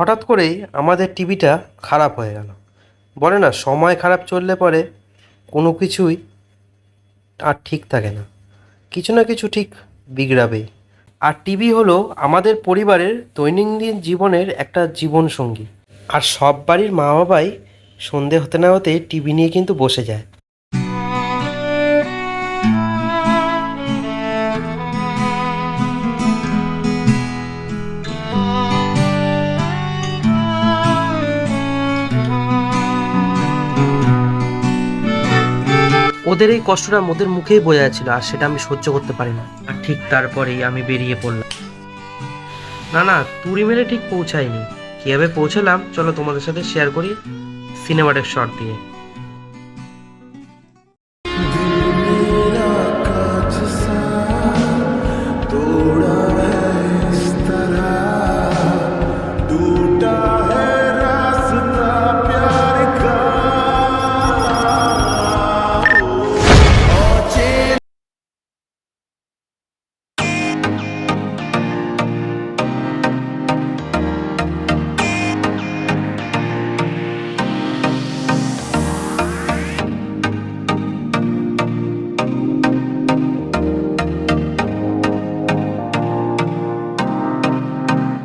হঠাৎ করেই আমাদের টিভিটা খারাপ হয়ে গেল। বলে না, সময় খারাপ চললে পরে কোনো কিছুই আর ঠিক থাকে না, কিছু না কিছু ঠিক বিগড়াবেই। আর টিভি হলো আমাদের পরিবারের দৈনন্দিন জীবনের একটা জীবনসঙ্গী। আর সব বাড়ির মা বাবাই সন্ধে হতে না হতে টিভি নিয়ে কিন্তু বসে যায়। ওদের এই কষ্টটা ওদের মুখেই বোঝা যাচ্ছিল, আর সেটা আমি সহ্য করতে পারি না। আর ঠিক তারপরেই আমি বেরিয়ে পড়লাম। না, তুড়ি মেরে ঠিক পৌঁছাইনি। কীভাবে পৌঁছালাম চলো তোমাদের সাথে শেয়ার করি সিনেমাটিক শট দিয়ে।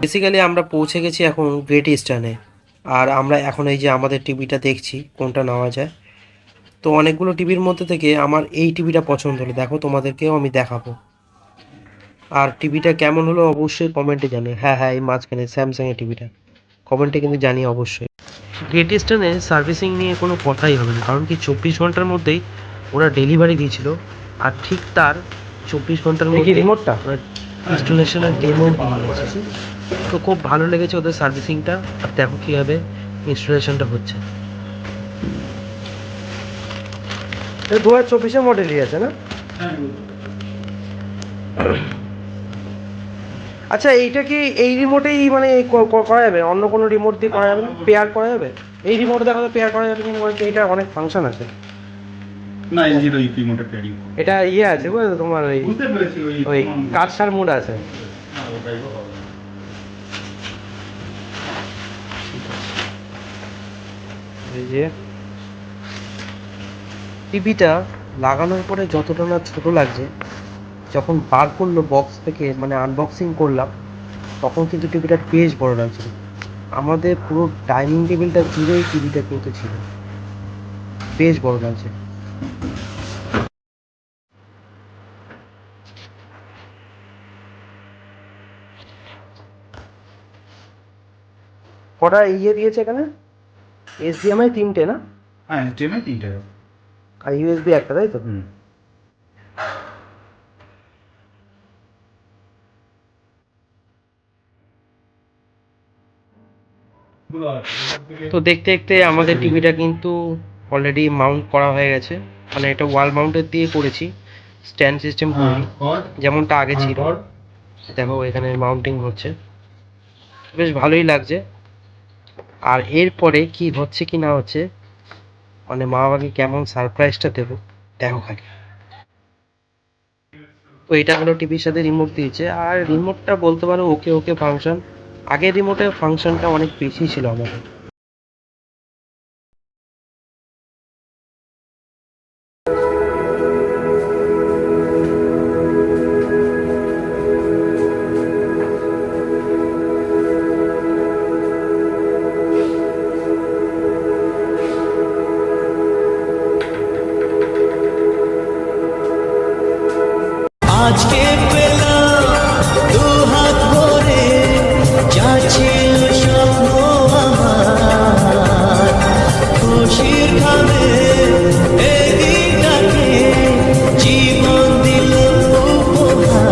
বেসিক্যালি আমরা পৌঁছে গেছি এখন গ্রেট ইস্টার্নে। আর আমরা এখন এই যে আমাদের টিভিটা দেখছি কোনটা নেওয়া যায়। তো অনেকগুলো টিভির মধ্যে থেকে আমার এই টিভিটা পছন্দ হলো, দেখো তোমাদেরকেও আমি দেখাবো। আর টিভিটা কেমন হলো অবশ্যই কমেন্টে জানিও। হ্যাঁ, এই মাঝখানে স্যামসাংয়ের টিভিটা, কমেন্টে কিন্তু জানিও অবশ্যই। গ্রেট ইস্টার্নে সার্ভিসিং নিয়ে কোনো কথাই হবে না, কারণ কি 24 ঘন্টার মধ্যেই ওরা ডেলিভারি দিয়েছিল। আর ঠিক তার 24 ঘন্টার মধ্যে রিমোটটা ইনস্টলেশনের ডেমো দিয়েছে। তো খুব ভালো লেগেছে ওদের সার্ভিসিংটা। আর দেখো কীভাবে ইনস্টলেশনটা হচ্ছে। 2024 মডেলই আছে না? আচ্ছা, এইটা কি এই রিমোটেই মানে করা যাবে? অন্য কোনো রিমোট দিয়ে করা যাবে না? পেয়ার করা যাবে? এই রিমোট দেখা তো পেয়ার করা যাবে, কিন্তু এটা অনেক ফাংশন আছে। না, এই যে ওই রিমোটে পেয়ারিং এটা আছে বুঝলে তোমার ওই কাটসার মোড আছে। এই যে টিভিটা লাগানোর পরে যতটা না ছোট লাগছে, যখন বার করলো বক্স থেকে মানে আনবক্সিং করলাম, তখন কিন্তু টিভিটা বেশ বড় লাগছিল। আমাদের পুরো ডাইনিং টেবিলটা জুড়েই টিভিটা কিন্তু ছিল, বেশ বড় লাগছে। কটা দিয়েছে এখানে? HDMI 3টে না? হ্যাঁ, HDMI 3টে আর USB একটা, তাই তো? তো দেখতে দেখতে আমাদের টিভিটা কিন্তু অলরেডি মাউন্ট করা হয়ে গেছে। মানে এটা ওয়াল মাউন্টের দিয়ে করেছি, স্ট্যান্ড সিস্টেম করিনি যেমনটা আগে ছিল। দেখো এখানে মাউন্টিং হচ্ছে, বেশ ভালোই লাগছে। আর এরপরে কি হচ্ছে কি না হচ্ছে, মানে মা বাবাকে কেমন সারপ্রাইজটা দেবো দেখো খালি। তো এটা হলো টিভির সাথে রিমোট দিয়েছে। আর রিমোটটা বলতে পারো ওকে ওকে ফাংশন। আগের রিমোটের ফাংশনটা অনেক বেশি ছিল আমাদের। আজকে পেলাম দু হাত ভরে যা ছিল স্বপ্ন আমার, খুশির খাবে এই দিনটাকে জীবন দিল উপহার।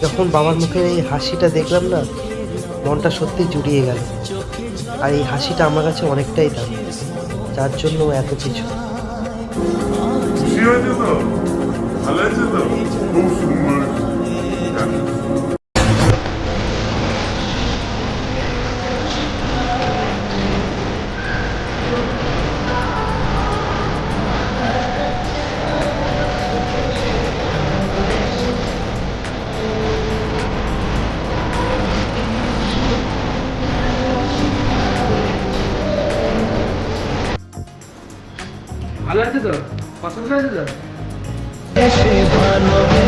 যখন বাবার মুখে এই হাসিটা দেখলাম না, মনটা সত্যি জুড়িয়ে গেল। আর এই হাসিটা আমার কাছে অনেকটাই দাম, যার জন্য এত কিছু। খুশি হয়েছে তো? ভালো হয়েছে তো? খুব সুন্দর। এসে ভালো